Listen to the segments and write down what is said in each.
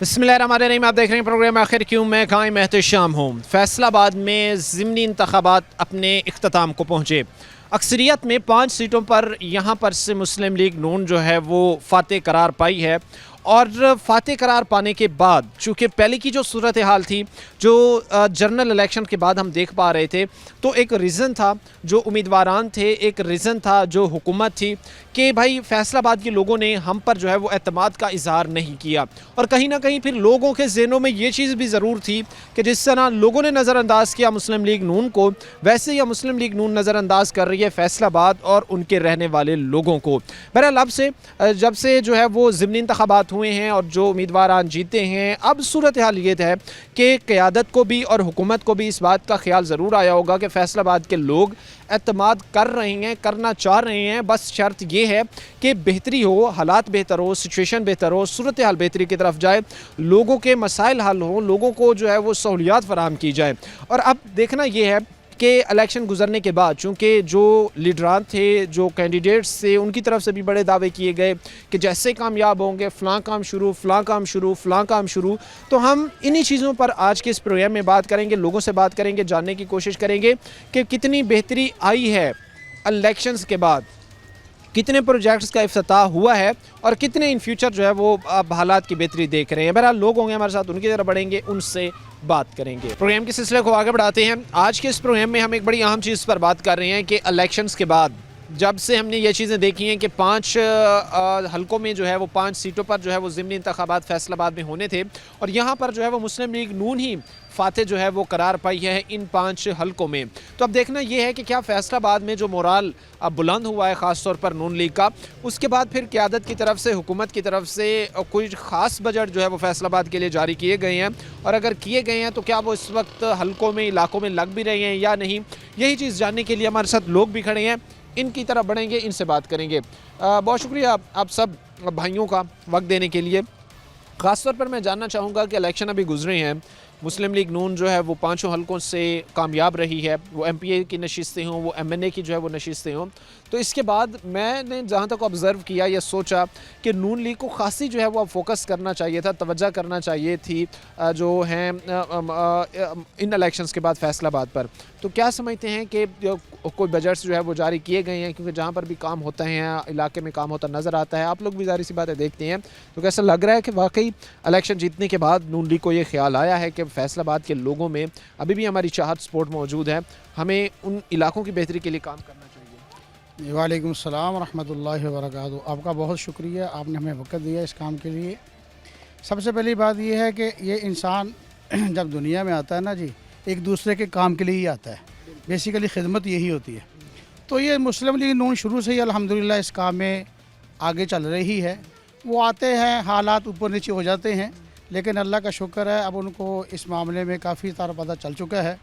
बिस्मिल्लाहिर्रहमानिर्रहीम। आप देख रहे हैं प्रोग्राम आखिर क्यों। मैं कायम एहतशाम हूँ। फैसलाबाद में ज़िमनी इंतखाबात अपने इख्तिताम को पहुँचे। अक्सरियत में 5 सीटों पर यहाँ पर से मुस्लिम लीग नून जो है वो फ़ाते करार पाई है। और फ़ाते करार पाने के बाद चूँकि पहले की जो सूरत हाल थी, जो जनरल इलेक्शन के बाद हम देख पा रहे थे, तो एक रीज़न था जो उम्मीदवारान थे, एक रीज़न था जो हुकूमत थी कि भाई फैसलाबाद के लोगों ने हम पर जो है वो एतमाद का इजहार नहीं किया। और कहीं ना कहीं फिर लोगों के ज़हनों में ये चीज़ भी ज़रूर थी कि जिस तरह लोगों ने नज़रअंदाज किया मुस्लिम लीग नून को, वैसे ही मुस्लिम लीग नून नज़रअंदाज कर रही है फैसलाबाद और उनके रहने वाले लोगों को। बहरहाल अब से जब से जो है वो ज़िमनी इंतखाबात हुए हैं और जो उम्मीदवार जीते हैं, अब सूरत हाल ये है कि क़यादत को भी और हुकूमत को भी इस बात का ख्याल ज़रूर आया होगा कि फैसलाबाद के लोग एतमाद कर रहे हैं, करना चाह रहे हैं। बस शर्त ये है कि बेहतरी हो, हालात बेहतर हो, सिचुएशन बेहतर हो, सूरत हाल बेहतरी की तरफ जाए, लोगों के मसाइल हल हों, लोगों को जो है वो सहूलियात फराहम की जाए। और अब देखना ये है कि इलेक्शन गुजरने के बाद चूँकि जो लीडरान थे, जो कैंडिडेट्स थे, उनकी तरफ से भी बड़े दावे किए गए कि जैसे कामयाब होंगे फ़लाँ काम शुरू, फ़लाँ काम शुरू, फ़लाँ काम शुरू। तो हम इन्हीं चीज़ों पर आज के इस प्रोग्राम में बात करेंगे, लोगों से बात करेंगे, जानने की कोशिश करेंगे कि कितनी बेहतरी आई है इलेक्शंस के बाद, कितने प्रोजेक्ट्स का इफ्तिताह हुआ है और कितने इन फ्यूचर जो है वो अब हालात की बेहतरी देख रहे हैं। बहरहाल लोग होंगे हमारे साथ, उनकी तरफ बढ़ेंगे, उनसे बात करेंगे। प्रोग्राम के सिलसिले को आगे बढ़ाते हैं। आज के इस प्रोग्राम में हम एक बड़ी अहम चीज़ पर बात कर रहे हैं कि इलेक्शंस के बाद जब से हमने ये चीज़ें देखी हैं कि 5 हलकों में जो है वो 5 सीटों पर जो है वो ज़िमनी इंतखाबात फैसलाबाद में होने थे और यहाँ पर जो है वो मुस्लिम लीग नून ही फ़ाते जो है वो करार पाई है इन 5 हलकों में। तो अब देखना ये है कि क्या फैसलाबाद में जो मोराल अब बुलंद हुआ है ख़ास तौर पर नून लीग का, उसके बाद फिर क़यादत की तरफ से, हुकूमत की तरफ से कोई ख़ास बजट जो है वो फैसलाबाद के लिए जारी किए गए हैं, और अगर किए गए हैं तो क्या वो इस वक्त हलकों में, इलाकों में लग भी रहे हैं या नहीं। यही चीज़ जानने के लिए हमारे साथ लोग भी खड़े हैं, इनकी तरफ बढ़ेंगे, इनसे बात करेंगे। बहुत शुक्रिया आप सब भाइयों का वक्त देने के लिए। ख़ास तौर पर मैं जानना चाहूँगा कि इलेक्शन अभी गुजरे हैं, मुस्लिम लीग नून जो है वो 5 हलकों से कामयाब रही है, वो MPA की नशिस्तें हों, वो MNA की जो है वो नशिस्तें हों। तो इसके बाद मैंने जहाँ तक ऑब्ज़र्व किया या सोचा कि नून लीग को खासी जो है वो अब फोकस करना चाहिए था, तवज्जो करना चाहिए थी जो हैं इन इलेक्शंस के बाद फैसलाबाद पर। तो क्या समझते हैं कि कोई बजट्स जो है वो जारी किए गए हैं, क्योंकि जहाँ पर भी काम होता है, इलाके में काम होता नज़र आता है, आप लोग भी ज़ाहिर सी बातें देखते हैं, तो कैसा लग रहा है कि वाकई इलेक्शन जीतने के बाद नून लीग को ये ख्याल आया है कि फैसलाबाद के लोगों में अभी भी हमारी चाहत सपोर्ट मौजूद है, हमें उन इलाकों की बेहतरी के लिए काम करना चाहिए। वालेकुम सलाम रहमतुल्लाहि व बरकातहू। आपका बहुत शुक्रिया, आपने हमें वक्त दिया इस काम के लिए। सबसे पहली बात यह है कि ये इंसान जब दुनिया में आता है ना जी, एक दूसरे के काम के लिए ही आता है, बेसिकली खिदमत यही होती है। तो ये मुस्लिम लीग नून शुरू से ही अल्हम्दुलिल्लाह इस काम में आगे चल रही है। वो आते हैं, हालात ऊपर नीचे हो जाते हैं, लेकिन अल्लाह का शुक्र है अब उनको इस मामले में काफ़ी सारा पता चल चुका है।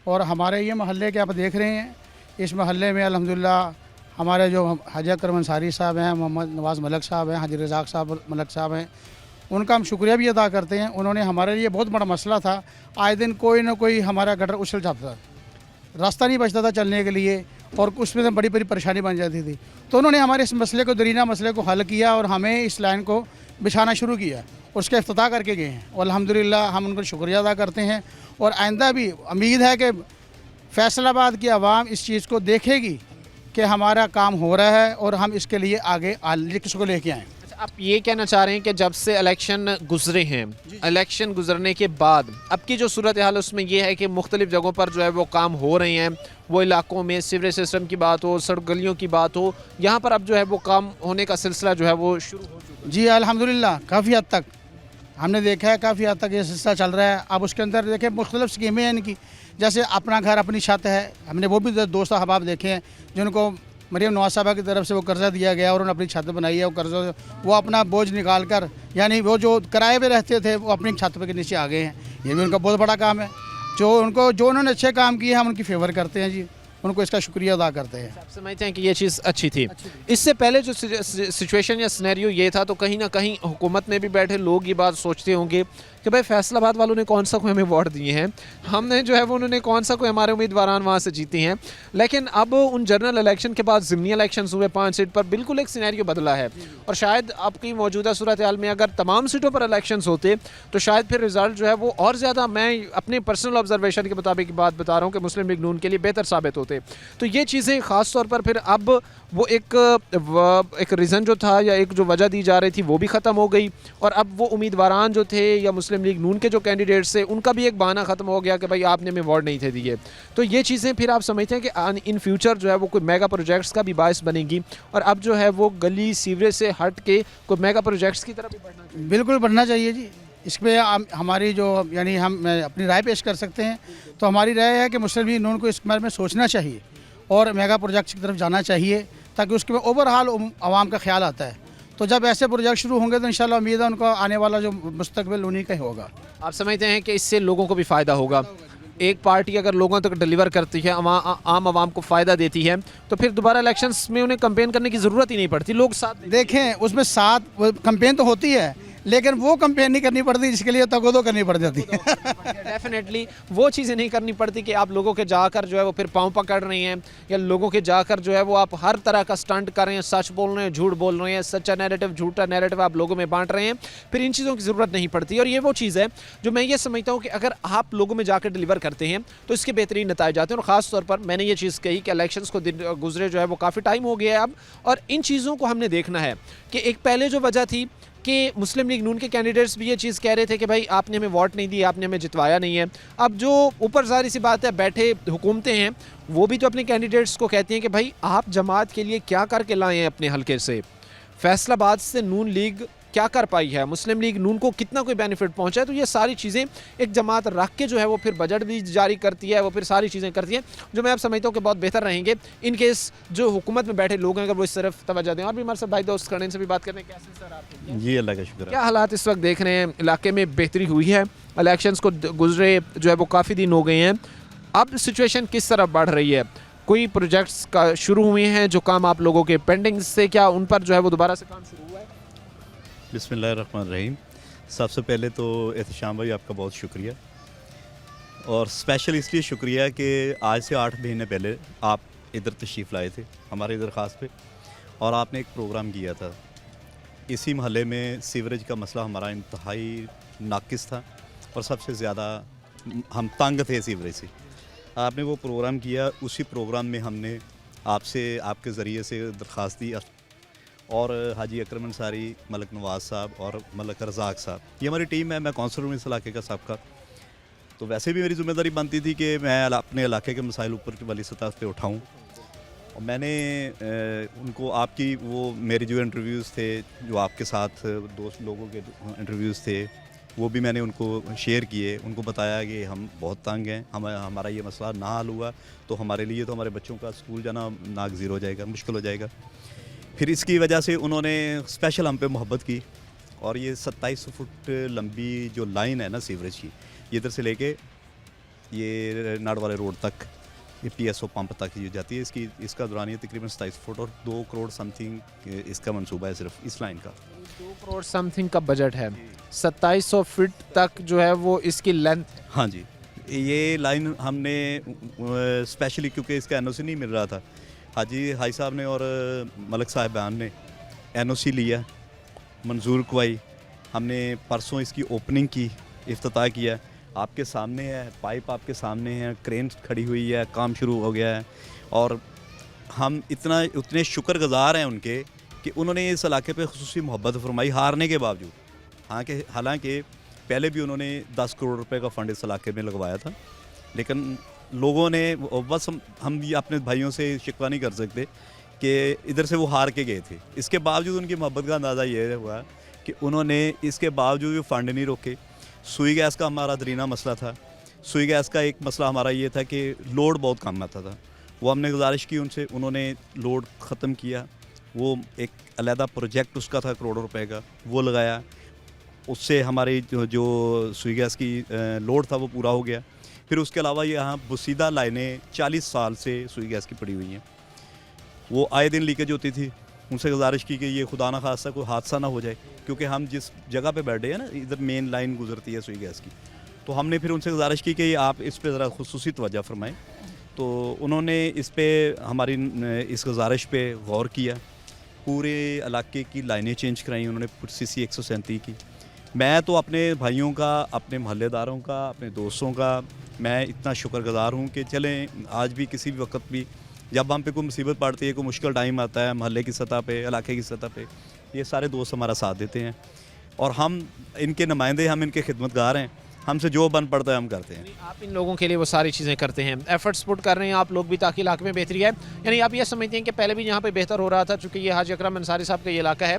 और हमारे ये महल्ले के आप देख रहे हैं, इस महल्ले में अल्हम्दुलिल्लाह हमारे जो हाजी अकरम अंसारी साहब हैं, मोहम्मद नवाज़ मलक साहब हैं, हाजी रज़ाक साहब मलक साहब हैं, उनका हम शुक्रिया भी अदा करते हैं। उन्होंने हमारे लिए बहुत बड़ा मसला था, आए दिन कोई ना कोई हमारा गटर उछल जाता था, रास्ता नहीं बचता था चलने के लिए और उसमें से बड़ी बड़ी परेशानी बन जाती थी। तो उन्होंने हमारे इस मसले को, दरीना मसले को हल किया और हमें इस लाइन को बिछाना शुरू किया, उसका इफ्तिताह करके गए हैं और अल्हम्दुलिल्लाह हम उनको शुक्रिया अदा करते हैं। और आइंदा भी उम्मीद है कि फैसलाबाद की आवाम इस चीज़ को देखेगी कि हमारा काम हो रहा है और हम इसके लिए आगे किसको लेके आएँ। आप ये कहना चाह रहे हैं कि जब से इलेक्शन गुजरे हैं, इलेक्शन गुजरने के बाद अब की जो सूरत हाल उसमें यह है कि मुख्तलिफ़ जगहों पर जो है वो काम हो रहे हैं, वो इलाकों में सीवरेज सिस्टम की बात हो, सड़क गलियों की बात हो, यहाँ पर अब जो है वो काम होने का सिलसिला जो है वो शुरू हो चुका है। जी अल्हम्दुलिल्लाह काफ़ी हद तक हमने देखा है, काफ़ी हद तक ये सिलसिला चल रहा है। अब उसके अंदर देखें मुख्तलिफ़ स्कीमें हैं इनकी, जैसे अपना घर अपनी छत है, हमने वो भी दोस्त अहबाब देखे हैं जिनको मरीम नवाज साहबा की तरफ से वो कर्ज़ा दिया गया और उन्होंने अपनी छत बनाई है। वो कर्ज़ा वो अपना बोझ निकाल कर, यानी वो जो किराए पे रहते थे वो अपनी छत पे के नीचे आ गए हैं। ये भी उनका बहुत बड़ा काम है। जो उन्होंने अच्छे काम किए हम उनकी फेवर करते हैं जी। उनको इसका शुक्रिया अदा करते हैं। आप समझते हैं कि ये चीज़ अच्छी थी। इससे पहले जो सिचुएशन या सिनेरियो ये था, तो कहीं ना कहीं हुकूमत में भी बैठे लोग ये बात सोचते होंगे कि भाई फैसलाबाद वालों ने कौन सा कोई हमें वोट दिए हैं, हमने जो है वो उन्होंने कौन सा कोई हमारे उम्मीदवारान वहाँ से जीते हैं। लेकिन अब उन जनरल इलेक्शन के बाद ज़िमनी इलेक्शन हुए 5 सीट पर, बिल्कुल एक सिनेरियो बदला है। और शायद आपकी मौजूदा सूरत हाल में अगर तमाम सीटों पर इलेक्शन होते तो शायद फिर रिज़ल्ट जो है वो और ज़्यादा, मैं अपने पर्सनल ऑब्जर्वेशन के मुताबिक बात बता रहा हूँ, कि मुस्लिम लीग नून के लिए बेहतर साबित होते। तो ये चीज़ें ख़ास तौर पर फिर अब वो एक रीज़न जो था या एक जो वजह दी जा रही थी वो भी ख़त्म हो गई, और अब वो उम्मीदवारान जो थे या मुस्लिम लीग नून के जो कैंडिडेट्स थे उनका भी एक बहाना ख़त्म हो गया कि भाई आपने हमें वोट नहीं थे दिए। तो ये चीज़ें फिर आप समझते हैं कि इन फ्यूचर जो है वो कोई मेगा प्रोजेक्ट्स का भी बायस बनेगी, और अब जो है वो गली सीवरेज से हट के कोई मेगा प्रोजेक्ट्स की तरफ भी बढ़ना चाहिए। बिल्कुल बढ़ना चाहिए जी। इस पर हमारी जो यानी हम अपनी राय पेश कर सकते हैं। तो हमारी राय है कि मुस्लिम लीग नून को इस बारे में सोचना चाहिए और मेगा प्रोजेक्ट्स की तरफ जाना चाहिए, ताकि उसके में ओवरऑल आवाम का ख्याल आता है। तो जब ऐसे प्रोजेक्ट शुरू होंगे तो इंशाल्लाह उम्मीद है उनका आने वाला जो मुस्तकबिल उन्हीं का ही होगा। आप समझते हैं कि इससे लोगों को भी फ़ायदा होगा। एक पार्टी अगर लोगों तक डिलीवर करती है, आम आवाम को फ़ायदा देती है, तो फिर दोबारा इलेक्शंस में उन्हें कैंपेन करने की ज़रूरत ही नहीं पड़ती, लोग साथ देखें उसमें साथ कैंपेन तो होती है, लेकिन वो कैंपेन नहीं करनी पड़ती जिसके लिए तगोदो करनी पड़ जाती है। डेफिनेटली वो चीज़ें नहीं करनी पड़ती कि आप लोगों के जाकर जो है वो फिर पाँव पकड़ रही हैं, या लोगों के जाकर जो है वो आप हर तरह का स्टंट कर रहे हैं, सच बोल रहे हैं, झूठ बोल रहे हैं, सच्चा नैरेटिव झूठा नैरेटिव आप लोगों में बांट रहे हैं। फिर इन चीज़ों की ज़रूरत नहीं पड़ती। और ये वो चीज़ है जो मैं ये समझता हूँ कि अगर आप लोगों में जाकर डिलीवर करते हैं तो इसके बेहतरीन नतीजे आते हैं। और ख़ास तौर पर मैंने ये चीज़ कही कि इलेक्शंस को गुजरे जो है वो काफ़ी टाइम हो गया है अब, और इन चीज़ों को हमने देखना है कि एक पहले जो वजह थी कि मुस्लिम लीग नून के कैंडिडेट्स भी ये चीज़ कह रहे थे कि भाई आपने हमें वोट नहीं दी, आपने हमें जितवाया नहीं है। अब जो ऊपर जारी सी बात है बैठे हुकूमतें हैं वो भी तो अपने कैंडिडेट्स को कहती हैं कि भाई आप जमात के लिए क्या करके लाए हैं अपने हलके से, फैसलाबाद से नून लीग क्या कर पाई है, मुस्लिम लीग नून को कितना कोई बेनिफिट पहुंचा है। तो ये सारी चीज़ें एक जमात रख के जो है वो फिर बजट भी जारी करती है, वो फिर सारी चीज़ें करती है, जो मैं अब समझता हूँ कि बहुत बेहतर रहेंगे इन केस जो हुकूमत में बैठे लोग हैं अगर वो इस तरफ तवज्जो दें। और भी हमारे साथ भाई दोस्त खड़े, इनसे भी बात करने कैसे सर आप जी अल्लाह का शुक्र है। क्या हालात इस वक्त देख रहे हैं, इलाके में बेहतरी हुई है, इलेक्शंस को गुजरे जो है वो काफ़ी दिन हो गए हैं, अब सिचुएशन किस तरफ बढ़ रही है, कोई प्रोजेक्ट्स का शुरू हुए हैं जो काम आप लोगों के पेंडिंग से, क्या उन पर जो है वो दोबारा से काम शुरू हुआ है? बिस्मिल्लाहिर्रहमानिर्रहीम। सबसे पहले तो एहतशाम भाई आपका बहुत शुक्रिया, और स्पेशल इसलिए शुक्रिया कि आज से 8 महीने पहले आप इधर तशरीफ़ लाए थे हमारे इधर ख़ास पे, और आपने एक प्रोग्राम किया था। इसी महल्ले में सीवरेज का मसला हमारा इंतहाई नाकिस था, और सबसे ज़्यादा हम तंग थे सीवरेज से। आपने वो प्रोग्राम किया, उसी प्रोग्राम में हमने आपसे आपके ज़रिए से दरख्वास्त दी, और हाजी अकरम अंसारी, मलक नवाज़ साहब और मलक रज़ाक साहब, ये हमारी टीम है। मैं काउंसलर हूँ इस इलाके का सबका, तो वैसे भी मेरी ज़िम्मेदारी बनती थी कि मैं अपने इलाके के मसाइल ऊपर की वाली सतह पे उठाऊँ। और मैंने उनको आपकी वो मेरे जो इंटरव्यूज़ थे, जो आपके साथ दोस्त लोगों के इंटरव्यूज़ थे, वो भी मैंने उनको शेयर किए, उनको बताया कि हम बहुत तंग हैं, हमारा ये मसला ना हल हुआ तो हमारे लिए तो हमारे बच्चों का स्कूल जाना नागज़ीर हो जाएगा, मुश्किल हो जाएगा। फिर इसकी वजह से उन्होंने स्पेशल हम पे मोहब्बत की, और ये 2700 फुट लंबी जो लाइन है ना सीवरेज की, ये इधर से लेके ये नाड़ वाले रोड तक, ये PSO पंप तक ये जाती है, इसका दौरान ये तकरीबन 27 फुट और 2 करोड़ समथिंग इसका मंसूबा है सिर्फ इस लाइन का। 2 करोड़ समथिंग का बजट है, 2700 फीट तक जो है वो इसकी लेंथ। हाँ जी, ये लाइन हमने स्पेशली क्योंकि इसका NOC नहीं मिल रहा था, हाई साहब ने और मलक साहिबान ने NOC लिया, मंजूर करवाई, हमने परसों इसकी ओपनिंग की, इफ्तिताह किया, आपके सामने है, पाइप आपके सामने है, क्रेन खड़ी हुई है, काम शुरू हो गया है। और हम उतने शुक्रगुजार हैं उनके कि उन्होंने इस इलाके पे खुसूसी मोहब्बत फरमाई हारने के बावजूद। हालांकि पहले भी उन्होंने 10 करोड़ रुपए का फ़ंड इस इलाके में लगवाया था, लेकिन लोगों ने बस हम ये अपने भाइयों से शिकवा नहीं कर सकते कि इधर से वो हार के गए थे। इसके बावजूद उनकी मोहब्बत का अंदाज़ा ये हुआ कि उन्होंने इसके बावजूद भी फ़ंड नहीं रोके। सुई गैस का हमारा दरीना मसला था, सुई गैस का एक मसला हमारा ये था कि लोड बहुत कम आता था, वो हमने गुजारिश की उनसे, उन्होंने लोड ख़त्म किया, वो एक अलहदा प्रोजेक्ट उसका था करोड़ों रुपए का, वो लगाया, उससे हमारी जो सुई गैस की लोड था वो पूरा हो गया। फिर उसके अलावा यहाँ बुसीदा लाइनें 40 साल से सुई गैस की पड़ी हुई हैं, वो आए दिन लीकेज होती थी। उनसे गुजारिश की कि ये खुदा ना खास्ता कोई हादसा ना हो जाए, क्योंकि हम जिस जगह पे बैठे हैं ना, इधर मेन लाइन गुजरती है सुई गैस की। तो हमने फिर उनसे गुजारिश की कि आप इस पे ज़रा खुसूसी तवज्जो फरमाएँ। तो उन्होंने इस पे हमारी इस गुजारिश पे गौर किया, पूरे इलाके की लाइनें चेंज कराई उन्होंने, CC 137 की। मैं तो अपने भाइयों का, अपने मोहल्लेदारों का, अपने दोस्तों का मैं इतना शुक्रगुज़ार हूँ कि चलें आज भी किसी भी वक्त भी जब हम पे कोई मुसीबत पड़ती है, कोई मुश्किल टाइम आता है मोहल्ले की सतह पे, इलाके की सतह पे, ये सारे दोस्त हमारा साथ देते हैं और हम इनके नुमाइंदे, हम इनके खिदमतगार हैं। हमसे जो बन पड़ता है हम करते हैं। आप इन लोगों के लिए वो सारी चीज़ें करते हैं, एफर्ट्स पुट कर रहे हैं आप लोग भी ताकि इलाके में बेहतरी है। यानी आप ये समझते हैं कि पहले भी यहाँ पे बेहतर हो रहा था, चूँकि ये हाजी अकरम अंसारी साहब का ये इलाका है,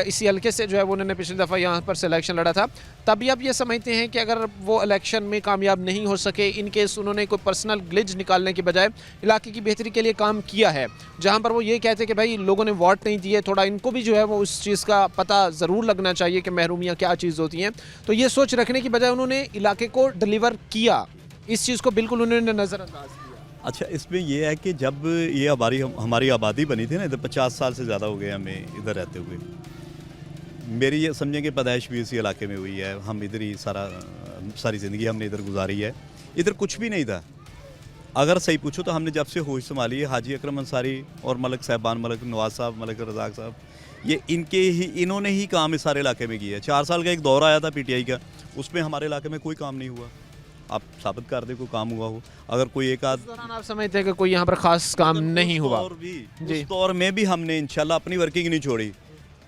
इसी हल्के से जो है वो उन्होंने पिछली दफ़ा यहाँ पर सिलेक्शन लड़ा था। तभी आप ये समझते हैं कि अगर वो इलेक्शन में कामयाब नहीं हो सके, इन केस उन्होंने कोई पर्सनल ग्लिच निकालने के बजाय इलाके की बेहतरी के लिए काम किया है, जहाँ पर वो ये कहते हैं कि भाई लोगों ने वोट नहीं दिए, थोड़ा इनको भी जो है वो उस चीज़ का पता ज़रूर लगना चाहिए कि महरूमियाँ क्या चीज़ होती हैं। तो ये सोच रखने की बजाय उन्होंने इलाके को डिलीवर किया, इस चीज़ को बिल्कुल उन्होंने नज़रअंदाज किया। अच्छा, इसमें यह है कि जब ये हमारी आबादी बनी थी ना, इधर 50 साल से ज़्यादा हो गए हमें इधर रहते हुए। मेरी ये समझें कि पैदाइश भी इसी इलाके में हुई है, हम इधर ही सारी ज़िंदगी हमने इधर गुजारी है। इधर कुछ भी नहीं था, अगर सही पूछो तो हमने जब से होश संभाली है, हाजी अकरम अंसारी और मलिक साहबान, मलिक नवाज साहब, मलिक रज़ाक साहब, ये इन्होंने ही काम इस सारे इलाके में किया है। 4 साल का एक दौर आया था PTI का, उसमें हमारे इलाके में कोई काम नहीं हुआ। आप साबित कर दे कोई काम हुआ हो, अगर कोई एक आध दौरान आप समझते हैं कि कोई यहाँ पर खास काम नहीं हुआ? उस दौर में भी हमने इंशाल्लाह अपनी वर्किंग नहीं छोड़ी।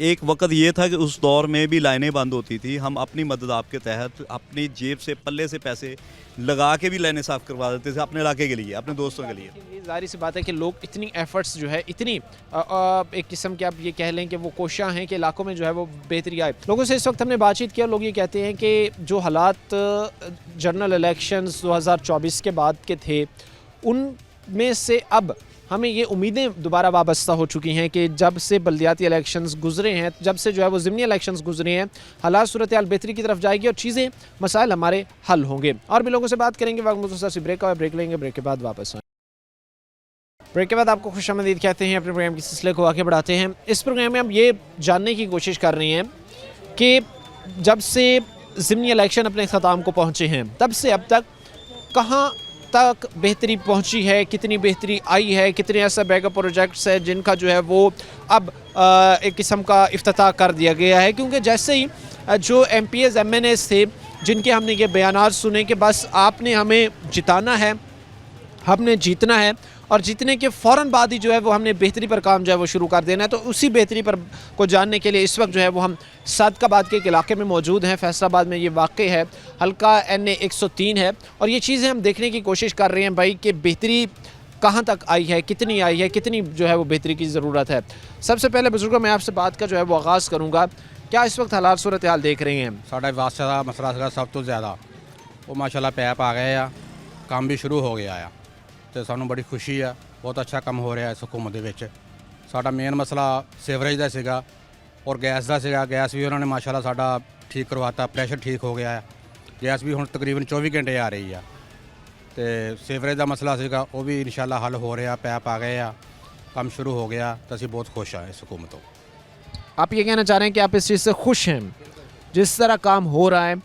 एक वक्त ये था कि उस दौर में भी लाइनें बंद होती थी, हम अपनी मदद आपके तहत अपनी जेब से पल्ले से पैसे लगा के भी लाइनें साफ़ करवा देते थे अपने इलाके के लिए, अपने दोस्तों के लिए। ये जाहिर सी बात है कि लोग इतनी एफर्ट्स जो है, इतनी एक किस्म के आप ये कह लें कि वो कोशिशां हैं कि इलाकों में जो है वो बेहतरी आए। लोगों से इस वक्त हमने बातचीत किया, लोग ये कहते हैं कि जो हालात जनरल इलेक्शंस 2024 के बाद के थे, उनमें से अब हमें ये उम्मीदें दोबारा वाबस्ता हो चुकी हैं कि जब से बल्दियाती इलेक्शंस गुजरे हैं, जब से जो है वो ज़िमनी इलेक्शंस गुजरे हैं, हालात सूरत हाल बेहतरी की तरफ जाएगी और चीज़ें, मसाइल हमारे हल होंगे। और भी लोगों से बात करेंगे, वक्त मुख्तसर सी ब्रेक का, ब्रेक लेंगे, ब्रेक के बाद वापस आएँ। ब्रेक के बाद आपको खुशामदीद कहते हैं, अपने प्रोग्राम के सिलसिले को आगे बढ़ाते हैं। इस प्रोग्राम में हम ये जानने की कोशिश कर रहे हैं कि जब से ज़िमनी इलेक्शन अपने ख़त्म को पहुँचे हैं, तब से अब तक कहाँ तक बेहतरी पहुंची है, कितनी बेहतरी आई है, कितने ऐसे बैकअप प्रोजेक्ट्स हैं जिनका जो है वो अब एक किस्म का इफ्तिताह कर दिया गया है। क्योंकि जैसे ही जो MPs MNAs थे जिनके हमने ये बयानात सुने कि बस आपने हमें जिताना है, हमने जीतना है और जीतने के फ़ौरन बाद ही जो है वो हमने बेहतरी पर काम जो है वो शुरू कर देना है, तो उसी बेहतरी पर को जानने के लिए इस वक्त जो है वो हम सादकाबाद के एक इलाके में मौजूद हैं। फैसलाबाद में ये वाक़ है, हल्का NA 103 है और ये चीज़ें हम देखने की कोशिश कर रहे हैं भाई कि बेहतरी कहाँ तक आई है, कितनी आई है, कितनी जो है वो बेहतरी की ज़रूरत है। सबसे पहले बुजुर्गों, मैं आपसे बात का जो है वो आगाज़ करूँगा, क्या इस वक्त हालात सूरत हाल देख रहे हैं? साढ़ा वास्ते का मसला सीगा सब तो ज़्यादा, वो माशाल्लाह पैप आ गए आ, काम भी शुरू हो गया आ, तो सानू बड़ी खुशी है, बहुत अच्छा काम हो रहा है इस हुकूमत दे विच। साडा मेन मसला सीवरेज का सीगा और गैस का सीगा, गैस भी उन्होंने माशाल्लाह साडा ठीक करवाता, प्रेशर ठीक हो गया है, गैस भी हुण तकरीबन 24 घंटे आ रही है। तो सीवरेज का मसला सीगा वो भी इंशाल्लाह हल हो रहा, पैप आ गए आ, काम शुरू हो गया, तो असीं बहुत खुश हैं इस हुकूमत तो। आप ये कहना चाह रहे हैं कि आप इस चीज़ से खुश हैं, जिस तरह काम हो रहा है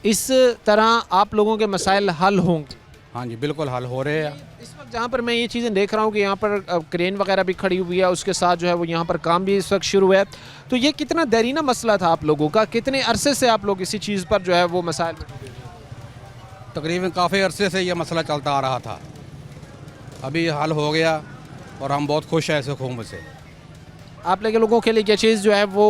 इस तरह आप लोगों के मसाइल हल होंगे? हाँ जी, बिल्कुल हल हो रहे हैं। इस वक्त जहाँ पर मैं ये चीज़ें देख रहा हूँ कि यहाँ पर क्रेन वगैरह भी खड़ी हुई है, उसके साथ जो है वो यहाँ पर काम भी इस वक्त शुरू है, तो ये कितना देरीना मसला था आप लोगों का? कितने अरसे से आप लोग इसी चीज़ पर जो है वो मसाइल में डूबे हैं? तकरीबन काफ़ी अरसे से ये मसला चलता आ रहा था, अभी हल हो गया और हम बहुत खुश हैं इस हुकूमत से। आप लोगों के लिए ये चीज़ जो है वो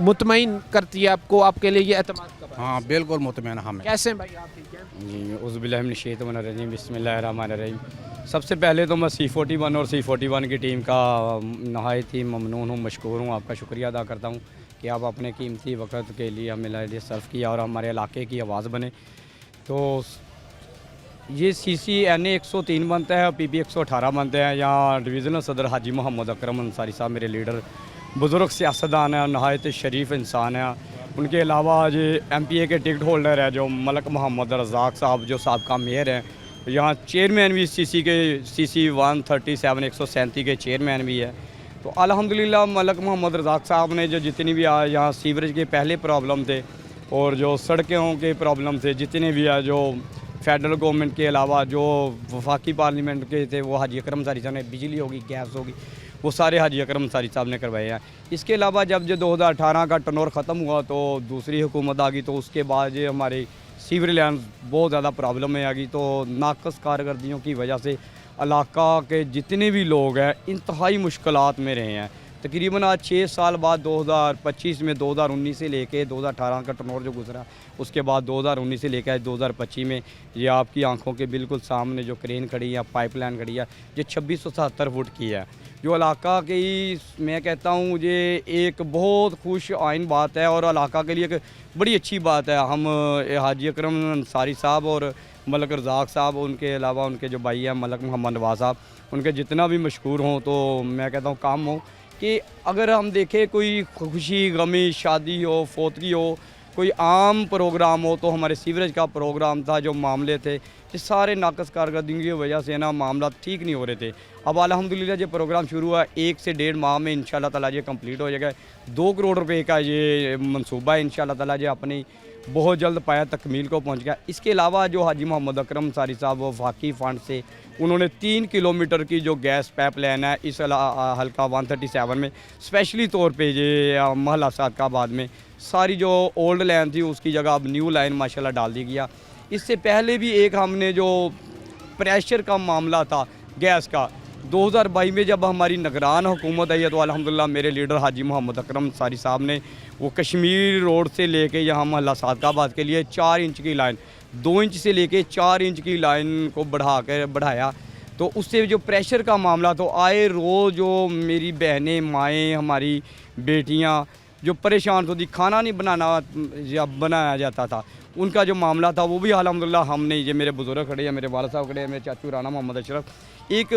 मुतमईन करती है आपको, आपके लिए ये एतमाद का बात? हाँ बिल्कुल मुतमईन हमें। कैसे भाई आप ठीक हैं? जी उज़्बिल्लाहिमिनश्शैतानिर्रजीम, बिस्मिल्लाहिर्रहमानिर्रहीम। सबसे पहले तो मैं C41 और C41 की टीम का नहायत ही ममनून हूँ, मशकूर हूँ, आपका शुक्रिया अदा करता हूँ कि आप अपने कीमती वक्त के लिए हमें लिए सर्व किया और हमारे इलाके की आवाज़ बने। तो ये CC NA 103 बनता है और PP 118 बनते हैं। यहाँ डिवीज़नल सदर हाजी मोहम्मद अकरम अंसारी साहब मेरे लीडर, बुज़ुर्ग सियासतदान है, नहायत शरीफ इंसान है, उनके अलावा जो MPA के टिकट होल्डर है जो मलक मोहम्मद रज़ाक साहब जो साबका मेयर हैं, यहाँ चेयरमैन भी CC 137 137 के चेयरमैन भी है। तो अल्हम्दुलिल्लाह मलक मोहम्मद रज़ाक साहब ने जो जितनी भी यहाँ सीवरेज के पहले प्रॉब्लम थे और जो सड़कों के प्रॉब्लम थे जितने भी है, जो फेडरल गवर्नमेंट के अलावा जो वफाकी पार्लियामेंट के थे, वो हाजी अकरम अंसारी साहब ने, बिजली होगी, गैस होगी, वो सारे हाजी अकरम अंसारी साहब ने करवाए हैं। इसके अलावा जब जो 2018 का टर्नओवर ख़त्म हुआ तो दूसरी हुकूमत आ गई, तो उसके बाद ये हमारे सीवर लाइन बहुत ज़्यादा प्रॉब्लम में आ गई। तो नाकस कारकर्दगियों की वजह से इलाका के जितने भी लोग हैं इंतहाई मुश्किलात में रहे हैं। तकरीबन आज 6 साल बाद 2025 में 2019 से लेके 2018 का टर्नओवर जो गुजरा, उसके बाद 2019 से लेकर 2025 में ये आपकी आंखों के बिल्कुल सामने जो क्रेन खड़ी है, पाइपलाइन खड़ी है, ये 2670 फुट की है। जो इलाका की मैं कहता हूँ ये एक बहुत खुश आइन बात है और इलाका के लिए एक बड़ी अच्छी बात है। हम हाजी अकरम अंसारी साहब और मलक रज़ाक साहब, उनके अलावा उनके जो भाई हैं मलक मोहम्मद नवाज़ साहब, उनके जितना भी मशहूर हों तो मैं कहता हूँ काम हो कि अगर हम देखें कोई खुशी गमी शादी हो, फोतगी हो, कोई आम प्रोग्राम हो, तो हमारे सीवरेज का प्रोग्राम था, जो मामले थे, ये सारे नाकस कारकर्दगी की वजह से ना मामला ठीक नहीं हो रहे थे। अब अल्हम्दुलिल्लाह जो प्रोग्राम शुरू हुआ 1 से 1.5 माह में इंशाल्लाह ताला ये कंप्लीट हो जाएगा। 2 करोड़ रुपए का ये मंसूबा है, इंशाल्लाह ताला ये अपनी बहुत जल्द पाया तकमील को पहुंच गया। इसके अलावा जो हाजी मोहम्मद अकरम अंसारी साहब वफाकी फ़ंड से उन्होंने 3 किलोमीटर की जो गैस पाइप लाइन है इस हल्का 137 में स्पेशली तौर पे ये महला सादकाबाद में सारी जो ओल्ड लाइन थी उसकी जगह अब न्यू लाइन माशाल्लाह डाल दी गया। इससे पहले भी एक हमने जो प्रेशर का मामला था गैस का 2022 में जब हमारी निगरान हुकूमत आई है, तो अल्हम्दुलिल्लाह मेरे लीडर हाजी मोहम्मद अकरम अंसारी साहब ने वो कश्मीर रोड से लेके यहाँ महला सादकाबाद के लिए 4 इंच की लाइन 2 इंच से लेके 4 इंच की लाइन को बढ़ाया। तो उससे जो प्रेशर का मामला, तो आए रोज़ जो मेरी बहनें माएँ हमारी बेटियाँ जो परेशान होती, खाना नहीं बनाया जाता था, उनका जो मामला था वो भी अल्हम्दुलिल्लाह हमने, ये मेरे बुज़ुर्ग खड़े हैं, मेरे वाला साहब खड़े हैं, मेरे चाचू राना मोहम्मद अशरफ, एक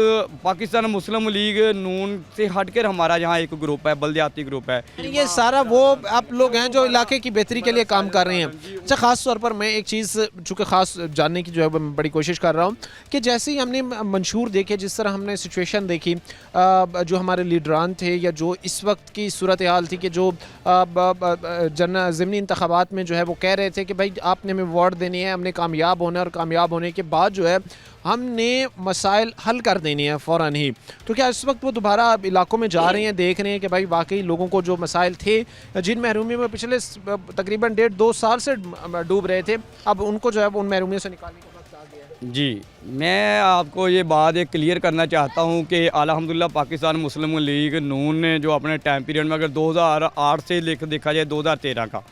पाकिस्तान मुस्लिम लीग नून से हटकर हमारा यहाँ एक ग्रुप है, बल्दियाती ग्रुप है। ये सारा वो आप लोग हैं जो इलाके की बेहतरी के लिए काम कर रहे हैं। अच्छा, ख़ास तौर पर मैं एक चीज़ चूँकि ख़ास जानने की जो है बड़ी कोशिश कर रहा हूँ कि जैसे ही हमने मंशूर देखे, जिस तरह हमने सिचुएशन देखी, जो हमारे लीडरान थे या जो इस वक्त की सूरत हाल थी कि जो ज़िमनी इंतखाबात में जो है वो कह रहे थे कि भाई आपने हमें वोट देनी है, हमने कामयाब होना है और कामयाब होने के बाद जो है हमने मसाइल हल कर देने हैं फ़ौरन ही। तो क्या इस वक्त वो दोबारा इलाकों में जा रहे हैं, देख रहे हैं कि भाई वाकई लोगों को जो मसाइल थे, जिन महरूमी में पिछले तकरीबन 1.5-2 साल से डूब रहे थे, अब उनको जो है उन महरूमियों से निकालने का वक्त आ गया है? जी, मैं आपको ये बात एक क्लियर करना चाहता हूँ कि अल्हम्दुलिल्लाह पाकिस्तान मुस्लिम लीग नून ने जो अपने टाइम पीरियड में अगर 2008 से देखा जाए 2013 का,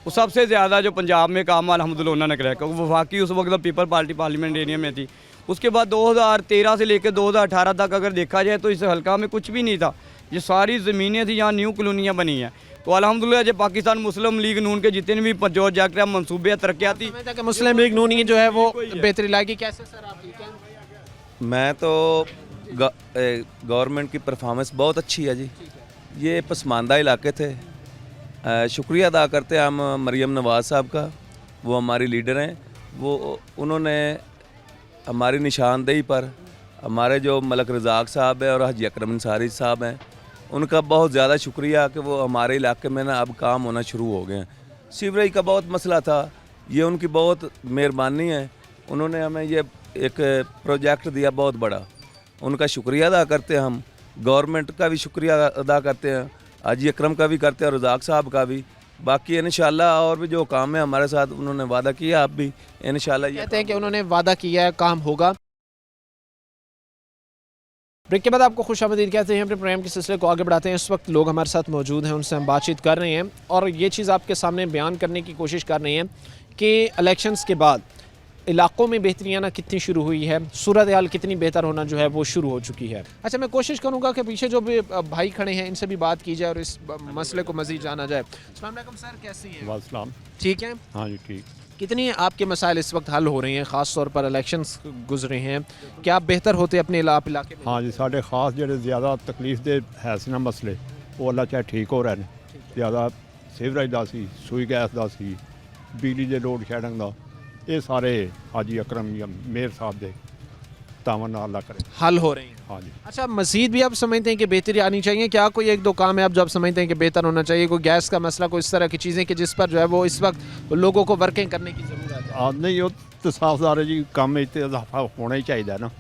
वो सबसे ज़्यादा जो पंजाब में काम अल्हम्दुलिल्लाह उन्होंने कराया, क्योंकि वफाकी उस वक्त पीपल पार्टी पार्लियामेंट एरिया में थी। उसके बाद 2013 से लेकर 2018 तक अगर देखा जाए तो इस हल्का में कुछ भी नहीं था, ये सारी ज़मीनें थी, यहाँ न्यू कॉलोनियाँ बनी हैं। तो अल्हम्दुलिल्लाह जो पाकिस्तान मुस्लिम लीग नून के जितने भी प्रोजेक्ट हैं, मनसूबे तरक्याती, मुस्लिम लीग नून ही जो है वो बेहतरी लाएगी। कैसे सर आप ठीक हैं? मैं तो गवर्नमेंट की परफॉर्मेंस बहुत अच्छी है जी। ये पसमानदा इलाके थे। शुक्रिया अदा करते हैं हम मरियम नवाज़ साहब का, वो हमारी लीडर हैं। वो उन्होंने हमारी निशानदेही पर हमारे जो मलक रज़ाक साहब है और हाजी अकरम अंसारी साहब हैं, उनका बहुत ज़्यादा शुक्रिया कि वो हमारे इलाके में ना अब काम होना शुरू हो गए हैं। सीवरेज का बहुत मसला था, ये उनकी बहुत मेहरबानी है, उन्होंने हमें ये एक प्रोजेक्ट दिया बहुत बड़ा, उनका शुक्रिया अदा करते हैं हम। गवर्नमेंट का भी शुक्रिया अदा करते हैं, हाजी अकरम का भी करते हैं और रज़ाक साहब का भी। बाकी इंशाल्लाह और भी जो काम है हमारे साथ उन्होंने वादा किया, आप भी इंशाल्लाह कहते हैं कि उन्होंने वादा किया है, काम होगा। ब्रेक के बाद आपको खुशामदीद कहते हैं। अपने प्रोग्राम के सिलसिले को आगे बढ़ाते हैं। इस वक्त लोग हमारे साथ मौजूद हैं, उनसे हम बातचीत कर रहे हैं और ये चीज़ आपके सामने बयान करने की कोशिश कर रहे हैं कि इलेक्शंस के बाद इलाकों में बेहतरी आना कितनी शुरू हुई है, सूरत हाल कितनी बेहतर होना जो है वो शुरू हो चुकी है। अच्छा, मैं कोशिश करूंगा कि पीछे जो भी भाई खड़े हैं इनसे भी बात की जाए और इस मसले को मज़ीद जाना जाए। अस्सलाम वालेकुम सर, कैसी हैं? वालेकुम। ठीक है। हाँ जी ठीक। कितनी आपके मसाइल इस वक्त हल हो रहे हैं, ख़ास तौर पर इलेक्शंस गुजरे हैं, क्या आप बेहतर होते अपने इलाके में? हाँ जी, साढ़े खास जो ज़्यादा तकलीफ दे है सी ना मसले वो अल्लाह चाहे ठीक हो रहे हैं, ज़्यादा ਸੀਵਰੇਜ ਦਾ ਸੀ, ਸੂਈ ਗੈਸ ਦਾ ਸੀ, ਬਿਜਲੀ ਦੇ ਲੋਡ ਸ਼ੈਡਿੰਗ ਦਾ, ਇਹ ਸਾਰੇ ਹਾਜੀ ਅਕਰਮ ਜਾਂ ਮੇयर साहब ਦੇ तावन नाल अल्लाह करे। हल हो रही हैं। हाँ जी। अच्छा, मजीद भी आप समझते हैं कि बेहतरी आनी चाहिए? क्या कोई एक दो काम है आप जो आप समझते हैं कि बेहतर होना चाहिए? कोई गैस का मसला, कोई इस तरह की चीज़ें कि जिस पर जो है वो इस वक्त लोगों को वर्किंग करने की ज़रूरत है? नहीं ਉਹ ਤਾਂ ਸਾਫਦਾਰ ਹੈ ਜੀ, ਕੰਮ ਵਿੱਚ ਤੇ ਇਜ਼ਾਫਾ ਹੋਣਾ ਹੀ ਚਾਹੀਦਾ ਨਾ,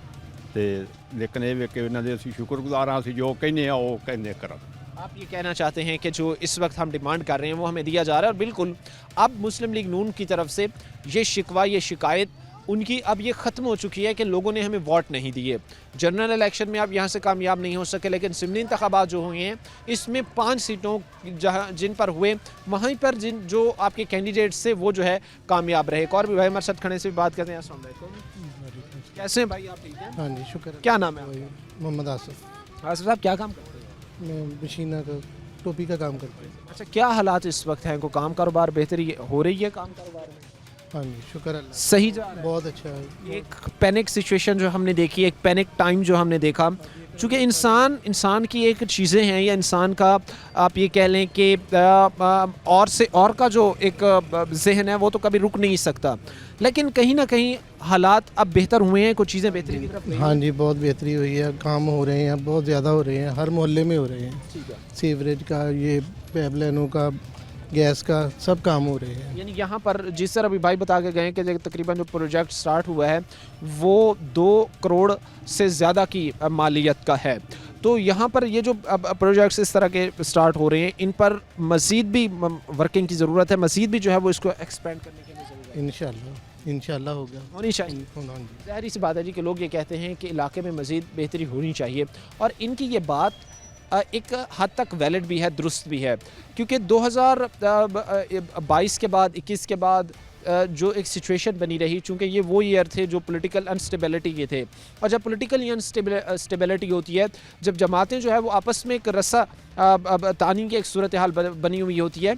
ਤੇ ਲੇਕਿਨ ਇਹ ਵੇਖ ਕੇ ਇਹਨਾਂ ਦੇ ਅਸੀਂ ਸ਼ੁਕਰਗੁਜ਼ਾਰ ਹਾਂ, ਅਸੀਂ ਜੋ ਕਹਿੰਦੇ ਆ ਉਹ ਕਹਿੰਦੇ ਕਰਨ। आप ये कहना चाहते हैं कि जो इस वक्त हम डिमांड कर रहे हैं वो हमें दिया जा रहा है, और बिल्कुल अब मुस्लिम लीग नून की तरफ से ये शिकवा, ये शिकायत उनकी अब ये ख़त्म हो चुकी है कि लोगों ने हमें वोट नहीं दिए। जनरल इलेक्शन में आप यहाँ से कामयाब नहीं हो सके, लेकिन ज़िमनी इंतखाबात जो हुए हैं इसमें 5 सीटों जहाँ जिन पर हुए वहीं पर जिन जो आपके कैंडिडेट्स थे वो जो है कामयाब रहे। एक और भी भाई हमारे साथ खड़े से भी बात करते हैं। अस्सलाम वालेकुम, कैसे हैं भाई आप? ठीक हैं? हाँ जी, शुक्र है। क्या नाम है आपका? मोहम्मद आसिफ। आसिफ साहब, क्या काम करते हैं? मैं मशीना का टोपी का काम करता हूँ। अच्छा, क्या हालात इस वक्त हैं? को काम कारोबार बेहतरी हो रही है? काम कारोबार में हाँ जी, शुक्र अल्लाह, सही जा रहा है? बहुत अच्छा है। एक पैनिक सिचुएशन जो हमने देखी, एक पैनिक टाइम जो हमने देखा, चूँकि इंसान की एक चीज़ें हैं या इंसान का आप ये कह लें कि और से और का जो एक जहन है वो तो कभी रुक नहीं सकता, लेकिन कहीं ना कहीं हालात अब बेहतर हुए हैं, कुछ चीज़ें बेहतरी की तरफ गई हैं। हाँ जी, बहुत बेहतरी हुई है, काम हो रहे हैं, बहुत ज़्यादा हो रहे हैं, हर मोहल्ले में हो रहे हैं। ठीक है। सीवरेज का, ये पाइपलाइनों का, गैस का, सब काम हो रहे हैं। यानी यहाँ पर जिस तरह अभी भाई बता के गए कि तकरीबन जो प्रोजेक्ट स्टार्ट हुआ है वो 2 करोड़ से ज़्यादा की मालियत का है, तो यहाँ पर ये जो अब प्रोजेक्ट्स इस तरह के स्टार्ट हो रहे हैं इन पर मज़ीद भी वर्किंग की ज़रूरत है, मज़ीद भी जो है वो इसको एक्सपेंड करने की ज़रूरत है। इंशाल्लाह होगा, होनी चाहिए। हाँ जी। ज़ाहिर सी बात है जी कि लोग ये कहते हैं कि इलाके में मज़ीद बेहतरी होनी चाहिए, और इनकी ये बात एक हद तक वैलिड भी है, दुरुस्त भी है, क्योंकि 2022 के बाद, 21 के बाद जो एक सिचुएशन बनी रही, चूँकि ये वो ईयर थे जो पॉलिटिकल अनस्टेबिलिटी के थे, और जब पॉलिटिकल अनस्टेबिलिटी होती है, जब जमातें जो है वो आपस में एक रस्सा तानी की एक सूरत हाल बनी हुई होती है,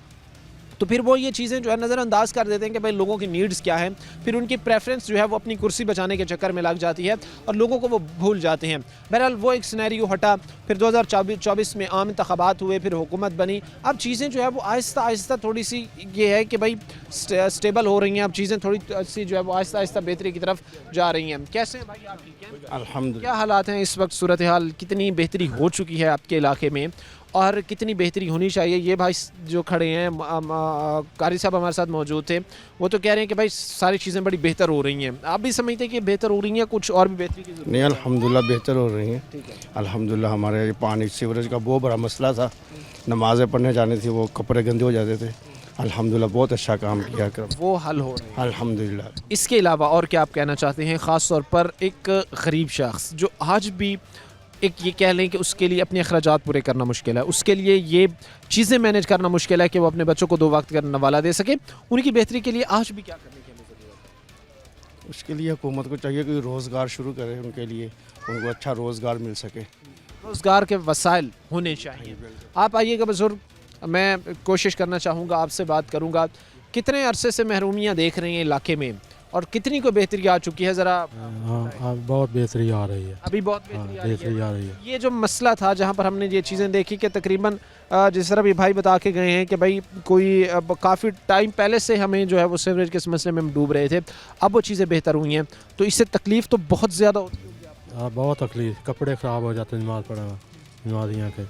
तो फिर वो ये चीज़ें जो है नज़रअंदाज कर देते हैं कि भाई लोगों की नीड्स क्या हैं, फिर उनकी प्रेफरेंस जो है वो अपनी कुर्सी बचाने के चक्कर में लग जाती है और लोगों को वो भूल जाते हैं। बहरहाल वो एक सिनेरियो हटा, फिर 2024 में आम इंतखाबात हुए, फिर हुकूमत बनी, अब चीज़ें जो है वो आहिस्ता आहिस्ता थोड़ी सी ये है कि भाई स्टेबल हो रही हैं, अब चीज़ें थोड़ी सी जो है वो आहिस्ता आहिस्ता बेहतरी की तरफ जा रही हैं। कैसे हैं भाई आप? ठीक हैं अल्हम्दुलिल्लाह। क्या हालात हैं इस वक्त, सूरत हाल कितनी बेहतरी हो चुकी है आपके इलाके में और कितनी बेहतरी होनी चाहिए? ये भाई जो खड़े हैं, कारी साहब हमारे साथ मौजूद थे, वो तो कह रहे हैं कि भाई सारी चीज़ें बड़ी बेहतर हो रही हैं। आप भी समझते हैं कि बेहतर हो रही हैं, कुछ और भी बेहतरी की ज़रूरत नहीं, अल्हम्दुलिल्लाह बेहतर हो रही हैं। ठीक है। अल्हम्दुलिल्लाह। हमारे पानी सीवरेज का बहुत बड़ा मसला था, नमाज़ें पढ़ने जानी थी, वो कपड़े गंदे हो जाते थे। अल्हम्दुलिल्लाह बहुत अच्छा काम किया कर, वो हल हो रहे हैं। अल्हम्दुलिल्लाह। इसके अलावा और क्या आप कहना चाहते हैं, ख़ास तौर पर एक गरीब शख्स जो आज भी एक ये कह लें कि उसके लिए अपने अखराजात पूरे करना मुश्किल है, उसके लिए ये चीज़ें मैनेज करना मुश्किल है कि वो अपने बच्चों को 2 वक्त का नवाला दे सके, उनकी बेहतरी के लिए आज भी क्या करने की हमें ज़रूरत है? उसके लिए हुकूमत को चाहिए कि रोज़गार शुरू करे, उनके लिए उनको अच्छा रोज़गार मिल सके। रोज़गार के वसाइल होने चाहिए। आप आइएगा बुज़ुर्ग, मैं कोशिश करना चाहूँगा, आपसे बात करूँगा, कितने अरसे से महरूमियाँ देख रही हैं इलाके में और कितनी को बेहतरी आ चुकी है? ज़रा हाँ, बहुत बेहतरी आ रही है, अभी बहुत बेहतरी आ रही है। आ रही है। ये जो मसला था जहाँ पर हमने ये चीज़ें देखी कि तकरीबन जिस तरह भी भाई बता के गए हैं कि भाई कोई काफ़ी टाइम पहले से हमें जो है वो सीवरेज के मसले में हम डूब रहे थे, अब वो चीज़ें बेहतर हुई हैं, तो इससे तकलीफ़ तो बहुत ज़्यादा होती है। हाँ, बहुत तकलीफ, कपड़े ख़राब हो जाते हैं नमाज़ पढ़ने में, नमाजियों के।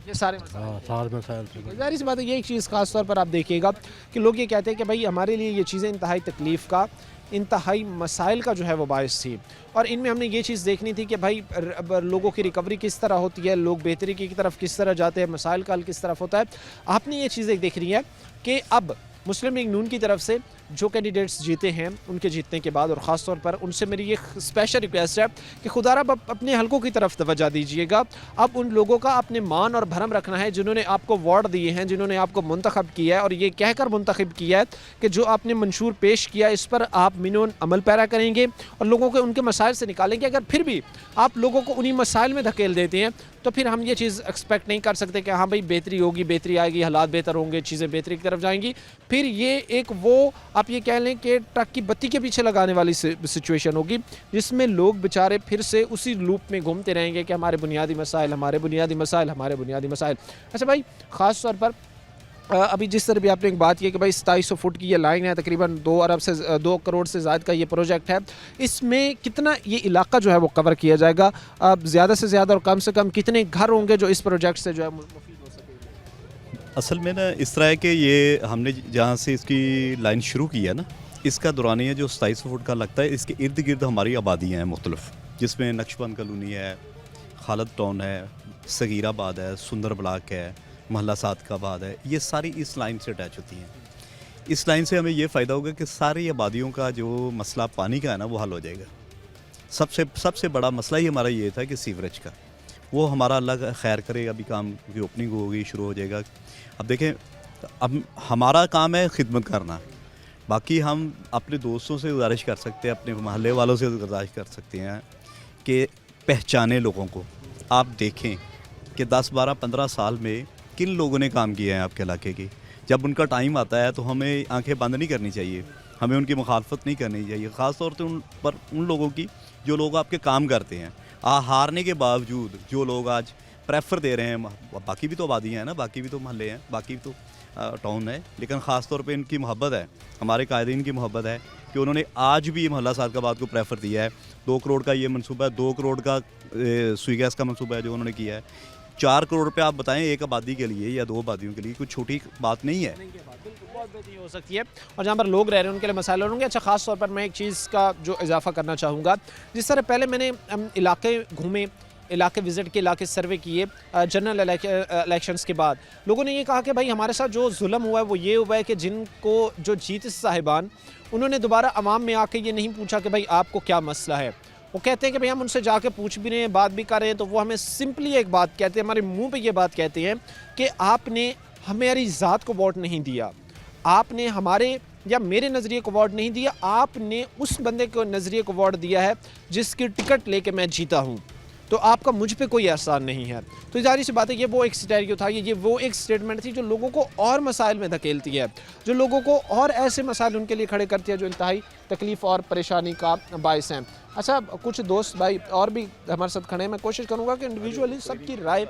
ये सारे मसाइल। हाँ, सारे मसाइल। ज़ाहिर सी बात है, ये एक चीज़ ख़ास तौर पर आप देखिएगा कि लोग ये कहते हैं कि भाई हमारे लिए ये चीज़ें इंतहाई तकलीफ़ का, इंतहाई मसाइल का जो है वो बायस थी, और इनमें हमने ये चीज़ देखनी थी कि भाई लोगों की रिकवरी किस तरह होती है, लोग बेहतरी की तरफ किस तरह जाते हैं, मसाइल का हल किस तरफ होता है। आपने ये चीज़ देखनी है कि अब मुस्लिम लीग नून की तरफ से जो कैंडिडेट्स जीते हैं उनके जीतने के बाद, और ख़ास तौर पर उनसे मेरी ये स्पेशल रिक्वेस्ट है कि खुदा रब अपने हलकों की तरफ तवज्जो दीजिएगा। अब उन लोगों का अपने मान और भरम रखना है जिन्होंने आपको वोट दिए हैं, जिन्होंने आपको मुंतखब किया है और ये कहकर मुंतखब किया है कि जो आपने मंशूर पेश किया इस पर आप मिनोन अमल पैरा करेंगे और लोगों को उनके मसाइल से निकालेंगे। अगर फिर भी आप लोगों को उन्हीं मसाइल में धकेल देते हैं तो फिर हम ये चीज़ एक्सपेक्ट नहीं कर सकते कि हाँ भाई बेहतरी होगी, बेहतरी आएगी, हालात बेहतर होंगे, चीज़ें बेहतरी की तरफ जाएंगी। फिर ये एक वो आप ये कह लें कि ट्रक की बत्ती के पीछे लगाने वाली सिचुएशन होगी जिसमें लोग बेचारे फिर से उसी लूप में घूमते रहेंगे कि हमारे बुनियादी मसाइल, हमारे बुनियादी मसाइल, हमारे बुनियादी मसाइल। अच्छा भाई, ख़ास तौर पर अभी जिस तरह भी आपने एक बात की कि भाई 2700 फुट की ये लाइन है, तकरीबन 2 करोड़ से ज़्यादा का ये प्रोजेक्ट है, इसमें कितना ये इलाका जो है वो कवर किया जाएगा? अब ज़्यादा से ज़्यादा और कम से कम कितने घर होंगे जो इस प्रोजेक्ट से जो है मुफीद हो सकेंगे? असल में ना इस तरह है कि ये हमने जहाँ से इसकी लाइन शुरू की है ना, इसका दुरानिया जो 2700 फुट का लगता है, इसके इर्द गिर्द हमारी आबादियाँ हैं मुख्तलिफ, जिसमें नक्शबंद कॉलोनी है, खालद टाउन है, सगीराबाद है, सुंदर ब्लॉक है, महल्ला सादकाबाद है, ये सारी इस लाइन से अटैच होती हैं। इस लाइन से हमें ये फ़ायदा होगा कि सारी आबादियों का जो मसला पानी का है ना वो हल हो जाएगा। सबसे बड़ा मसला ही हमारा ये था कि सीवरेज का, वो हमारा अल्लाह खैर करे, अभी काम की ओपनिंग होगी, शुरू हो जाएगा। अब देखें, अब हमारा काम है खिदमत करना, बाकी हम अपने दोस्तों से गुजारिश कर सकते हैं, अपने महल्ले वालों से गुजारिश कर सकते हैं कि पहचाने लोगों को। आप देखें कि 10, 12, 15 साल में किन लोगों ने काम किया है आपके इलाके की। जब उनका टाइम आता है तो हमें आंखें बंद नहीं करनी चाहिए, हमें उनकी मुखालफत नहीं करनी चाहिए, ख़ास तौर पे उन लोगों की जो लोग आपके काम करते हैं। हारने के बावजूद जो लोग आज प्रेफर दे रहे हैं, बाकी भी तो आबादियाँ हैं ना, बाकी भी तो महल्ले हैं, बाकी भी तो टाउन है, लेकिन ख़ास तौर पे इनकी मोहब्बत है, हमारे कायदीन की मोहब्बत है कि उन्होंने आज भी महल्ला सादकाबाद को प्रेफर दिया है। 2 करोड़ का ये मनसूबा है, 2 करोड़ का सुई गैस का मनसूबा है जो उन्होंने किया है। 4 करोड़ रुपये आप बताएं एक आबादी के लिए या 2 आबादियों के लिए, कोई छोटी बात नहीं है। बहुत बेहतरीन हो सकती है, और जहाँ पर लोग रह रहे हैं उनके लिए मसाले होंगे। अच्छा, ख़ास तौर पर मैं एक चीज़ का जो इजाफा करना चाहूँगा, जिस तरह पहले मैंने इलाके घूमे, इलाके विज़िट के, इलाके सर्वे किए जनरल इलेक्शंस के बाद, लोगों ने ये कहा कि भाई हमारे साथ जो जुल्म हुआ है वो ये हुआ है कि जिनको जो जीत साहिबान, उन्होंने दोबारा अवाम में आके ये नहीं पूछा कि भाई आपको क्या मसला है। वो कहते हैं कि भाई हम उनसे जाके पूछ भी रहे हैं, बात भी कर रहे हैं, तो वो हमें सिंपली एक बात कहते हैं, हमारे मुंह पे ये बात कहते हैं कि आपने हमारी ज़ात को वोट नहीं दिया, आपने हमारे या मेरे नज़रिए को वोट नहीं दिया, आपने उस बंदे को नज़रिए को वोट दिया है जिसकी टिकट लेके मैं जीता हूँ, तो आपका मुझ पे कोई एहसान नहीं है। तो जाहिर सी बात है, ये वो एक सिनेरियो था, ये वो एक स्टेटमेंट थी जो लोगों को और मसाइल में धकेलती है, जो लोगों को और ऐसे मसाइल उनके लिए खड़े करती है जो इंतहाई तकलीफ़ और परेशानी का बायस हैं। अच्छा, कुछ दोस्त भाई और भी हमारे साथ खड़े हैं, मैं कोशिश करूँगा कि इंडिविजुअली सबकी राय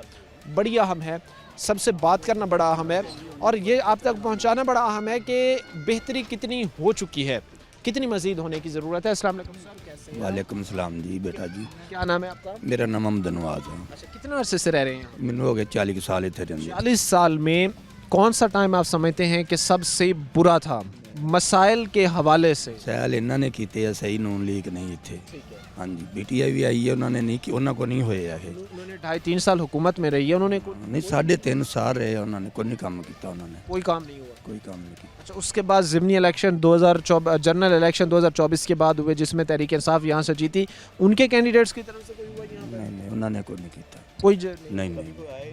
बड़ी अहम है, सबसे बात करना बड़ा अहम है, और ये आप तक पहुँचाना बड़ा अहम है कि बेहतरी कितनी हो चुकी है, कितनी मज़ीद होने की ज़रूरत है। अस्सलाम वालेकुम सर, कैसे हैं? वालेकुम सलाम जी बेटा जी। क्या नाम है आपका? मेरा नाम अहमद नवाज है। अच्छा, कितने अरसे से रह रहे हैं? मैंने हो गए 40 साल इतने रहंदे। 40 साल में कौन सा टाइम आप समझते हैं कि सबसे बुरा था मसाइल के हवाले से? सैल इन्होंने किए सही, नून लीग नहीं इतने। हाँ जी, बीटीआई भी आई है, उन्होंने नहीं, उन्होंने को नहीं होए है। उन्होंने 2.5-3 साल हुकूमत में रही है, उन्होंने नहीं 3.5 साल रहे, उन्होंने कोई नहीं काम किया, उन्होंने कोई काम नहीं हुआ, कोई काम नहीं किया। अच्छा, उसके बाद ज़िमनी इलेक्शन 2024, जनरल इलेक्शन 2024 के बाद हुए, जिसमें तहरीक इंसाफ यहाँ से जीती, उनके कैंडिडेट्स की तरफ से कोई हुआ यहाँ पे? नहीं उन्होंने कोई नहीं किया, कोई नहीं।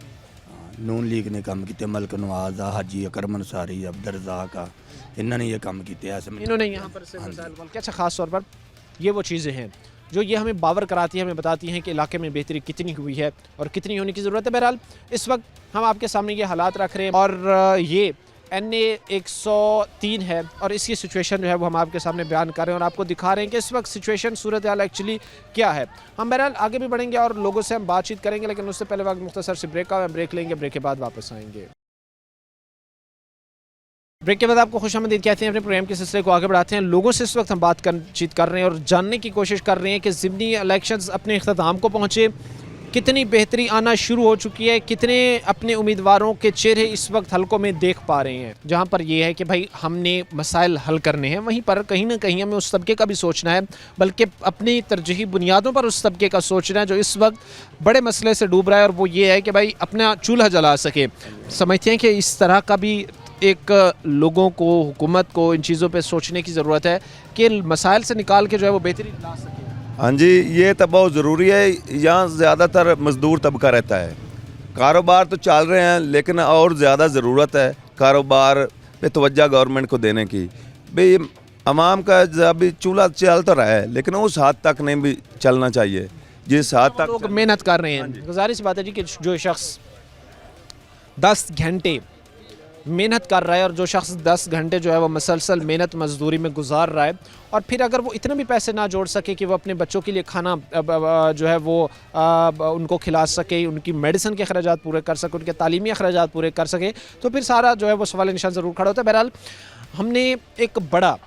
नून लीग ने काम किया, मलक नवाज, हाजी अकरम अंसारी, अब्दुल रज़ाक, इन्होंने ये काम किया है, इन्होंने यहाँ पर से मसाइल हल किए। अच्छा, ख़ास तौर पर ये वो चीज़ें हैं जो ये हमें बावर कराती है, हमें बताती हैं कि इलाके में बेहतरी कितनी हुई है और कितनी होने की ज़रूरत है। बहरहाल इस वक्त हम आपके सामने ये हालात रख रहे हैं, और ये NA 103 है, और इसकी सिचुएशन जो है वो हम आपके सामने बयान कर रहे हैं और आपको दिखा रहे हैं कि इस वक्त सिचुएशन, सूरत हाल एक्चुअली क्या है। हम बहरहाल आगे भी बढ़ेंगे और लोगों से हम बातचीत करेंगे, लेकिन उससे पहले वक्त मुख्तसर से ब्रेक का, ब्रेक लेंगे, ब्रेक के बाद वापस आएंगे। ब्रेक के बाद आपको खुशामदीद कहते हैं। अपने प्रोग्राम के सिलसिले को आगे बढ़ाते हैं। लोगों से इस वक्त हम बातचीत कर रहे हैं और जानने की कोशिश कर रहे हैं कि ज़िमनी इलेक्शंस अपने इख्तिताम को पहुँचे, कितनी बेहतरी आना शुरू हो चुकी है, कितने अपने उम्मीदवारों के चेहरे इस वक्त हलकों में देख पा रहे हैं। जहाँ पर यह है कि भाई हमने मसाइल हल करने हैं, वहीं पर कहीं ना कहीं हमें उस तबके का भी सोचना है, बल्कि अपनी तरजीही बुनियादों पर उस तबके का सोचना है जो इस वक्त बड़े मसले से डूब रहा है, और वो ये है कि भाई अपना चूल्हा जला सके। समझते हैं कि इस तरह का भी एक लोगों को, हुकूमत को इन चीज़ों पे सोचने की ज़रूरत है कि मसाइल से निकाल के जो है वो बेहतरी ला सके। हाँ जी, ये तो बहुत ज़रूरी है। यहाँ ज़्यादातर मज़दूर तबका रहता है, कारोबार तो चल रहे हैं, लेकिन और ज़्यादा ज़रूरत है कारोबार पे तवज्जो गवर्नमेंट को देने की। भाई आवाम का अभी चूल्हा चल तो रहा है, लेकिन उस हद तक नहीं भी चलना चाहिए जिस हद तक लोग मेहनत कर रहे हैं। गुजारिश बात है जी कि जो शख्स 10 घंटे मेहनत कर रहा है और जो शख्स 10 घंटे जो है वो मसलसल मेहनत मजदूरी में गुजार रहा है और फिर अगर वो इतने भी पैसे ना जोड़ सके कि वो अपने बच्चों के लिए खाना जो है वो उनको खिला सके, उनकी मेडिसिन के अखराजात पूरे कर सके, उनके तालीमी अखराजात पूरे कर सके, तो फिर सारा जो है वो सवाल निशान ज़रूर खड़ा होता है। बहरहाल हमने एक बड़ा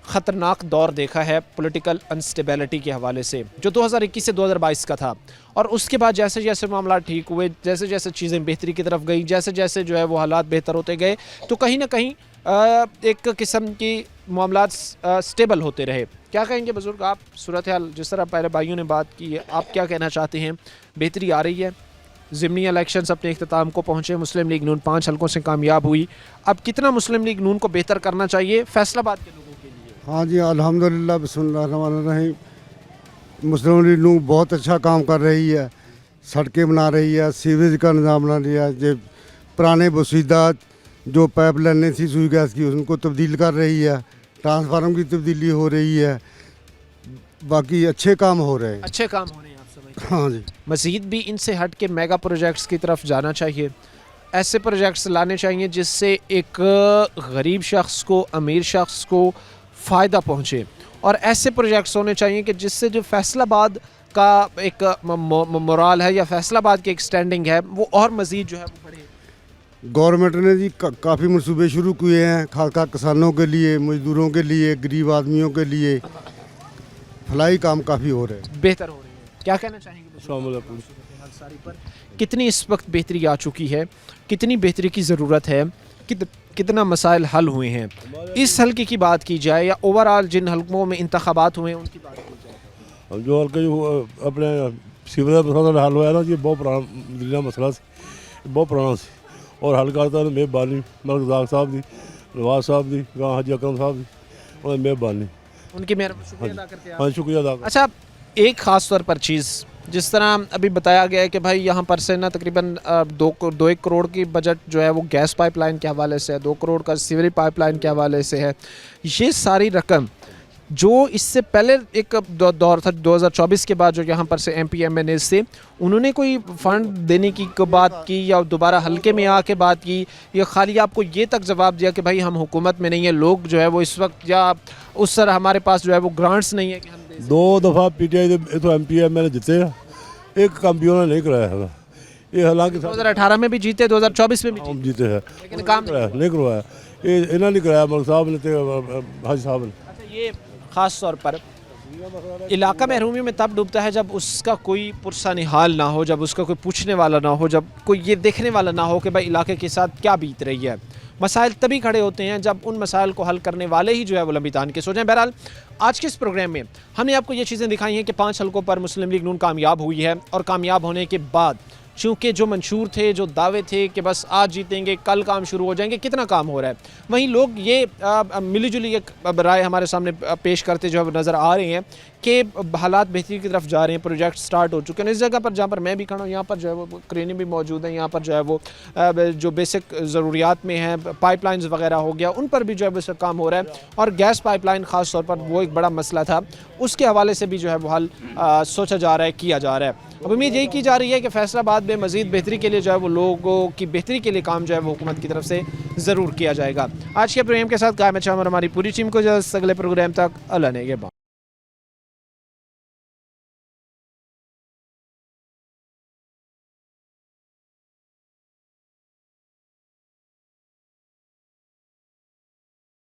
ख़तरनाक दौर देखा है पॉलिटिकल अनस्टेबिलिटी के हवाले से, जो 2021 से 2022 का था, और उसके बाद जैसे जैसे मामला ठीक हुए, जैसे जैसे चीज़ें बेहतरी की तरफ गई, जैसे जैसे जो है वो हालात बेहतर होते गए, तो कहीं ना कहीं एक किस्म की मामलात स्टेबल होते रहे। क्या कहेंगे बुज़ुर्ग आप, सूरत हाल जिस तरह पहले भाइयों ने बात की है, आप क्या कहना चाहते हैं? बेहतरी आ रही है? ज़िमनी इलेक्शंस अपने इख्तिताम को पहुँचे, मुस्लिम लीग नून 5 हलकों से कामयाब हुई, अब कितना मुस्लिम लीग नून को बेहतर करना चाहिए फैसलाबाद के लोगों के लिए? हाँ जी, अल्हम्दुलिल्लाह, बिस्मिल्लाहिर्रहमानिर्रहीम। मुस्लिम लीग नून बहुत अच्छा काम कर रही है, सड़कें बना रही है, सीवेज का निज़ाम बना रही है, जो पुराने वसीदात जो पाइप लाइनें थी सुई गैस की उनको तब्दील कर रही है, ट्रांसफार्मर की तब्दीली हो रही है, बाकी अच्छे काम हो रहे हैं। अच्छे काम हो रहे हैं आप समझते हैं? हाँ जी। मज़ीद भी इनसे हट के मेगा प्रोजेक्ट्स की तरफ जाना चाहिए, ऐसे प्रोजेक्ट्स लाने चाहिए जिससे एक गरीब शख्स को, अमीर शख्स को फ़ायदा पहुँचे, और ऐसे प्रोजेक्ट्स होने चाहिए कि जिससे जो फैसलाबाद का एक मोराल है या फैसलाबाद की एक स्टैंडिंग है वो और मज़ीद जो है वो बढ़े। गवर्नमेंट ने जी काफ़ी मंसूबे शुरू किए हैं, खासकर किसानों के लिए, मजदूरों के लिए, गरीब आदमियों के लिए भलाई काम काफ़ी हो रहे हैं, बेहतर हो रही है। क्या कहना चाहेंगे? कितनी इस वक्त बेहतरी आ चुकी है, कितनी बेहतरी की ज़रूरत है, कितना मसाइल हल हुए हैं? इस हल्के की बात की जाए या ओवरऑल जिन हल्कों में इंतखाबात हुए हैं उनकी बात की जाए? जो हल्के जो अपने सीवरेज मसला हल हुआ है ना, ये बहुत पुराना मसला से, बहुत पुराना से, और हल करता है मेहरबानी मलक साहब की, नवाज साहब की, हाजी अकरम साहब की, और मेहरबानी उनकी शुक्रिया अदा करते हैं। हाँ, शुक्रिया अदा। अच्छा, एक ख़ास तौर पर चीज़ जिस तरह अभी बताया गया है कि भाई यहाँ पर से ना तकरीबन 2-1 करोड़ की बजट जो है वो गैस पाइपलाइन के हवाले से है, 2 करोड़ का सीवरेज पाइपलाइन के हवाले से है। ये सारी रकम जो इससे पहले एक दौर था 2024 के बाद, जो यहाँ पर से MP MNA से उन्होंने कोई फ़ंड देने की बात की या दोबारा हल्के में आके बात की, या खाली आपको ये तक जवाब दिया कि भाई हम हुकूमत में नहीं है, लोग जो है वो इस वक्त, या उस तरह हमारे पास जो है वो ग्रांट्स नहीं है कि हम दे? 2 दफ़ा PTI तो MP MNA जीते, एक काम भी उन्होंने नहीं कराया है। ये हालांकि 2018 में भी जीते, 2024 में भी जीते हैं, लेकिन काम नहीं करवाया, ये इन्होंने नहीं कराया, मलक साहब ने, हाजी साहब ने। अच्छा, ये ख़ास तौर पर इलाका महरूमी में तब डूबता है जब उसका कोई पुरसा निहाल ना हो, जब उसका कोई पूछने वाला ना हो, जब कोई ये देखने वाला ना हो कि भाई इलाके के साथ क्या बीत रही है। मसाइल तभी खड़े होते हैं जब उन मसाइल को हल करने वाले ही जो है वो लंबी तान के सोचें। बहरहाल आज के इस प्रोग्राम में हमने आपको ये चीज़ें दिखाई हैं कि 5 हलकों पर मुस्लिम लीग नून कामयाब हुई है, और कामयाब होने के बाद चूँकि जो मंशूर थे, जो दावे थे कि बस आज जीतेंगे, कल काम शुरू हो जाएंगे, कितना काम हो रहा है, वहीं लोग ये मिली जुली एक राय हमारे सामने पेश करते जो नज़र आ रहे हैं कि हालात बेहतरी की तरफ जा रहे हैं, प्रोजेक्ट स्टार्ट हो चुके हैं। इस जगह पर जहाँ पर मैं भी खड़ा हूँ, यहाँ पर जो है वो क्रेनें भी मौजूद हैं, यहाँ पर जो है वो जो बेसिक ज़रूरियात में हैं, पाइपलाइंस वगैरह हो गया, उन पर भी जो है वो काम हो रहा है, और गैस पाइपलाइन ख़ास तौर पर वो एक बड़ा मसला था, उसके हवाले से भी जो है वो हल सोचा जा रहा है, किया जा रहा है। अब उम्मीद यही की जा रही है कि फैसलाबाद में मज़ीद बेहतरी के लिए जो है वो लोगों की बेहतरी के लिए काम जो है वो हुकूमत की तरफ से ज़रूर किया जाएगा। आज के प्रोग्राम के साथ कायम और हमारी पूरी टीम को जो अगले प्रोग्राम तक अल्लाह ने के बाद।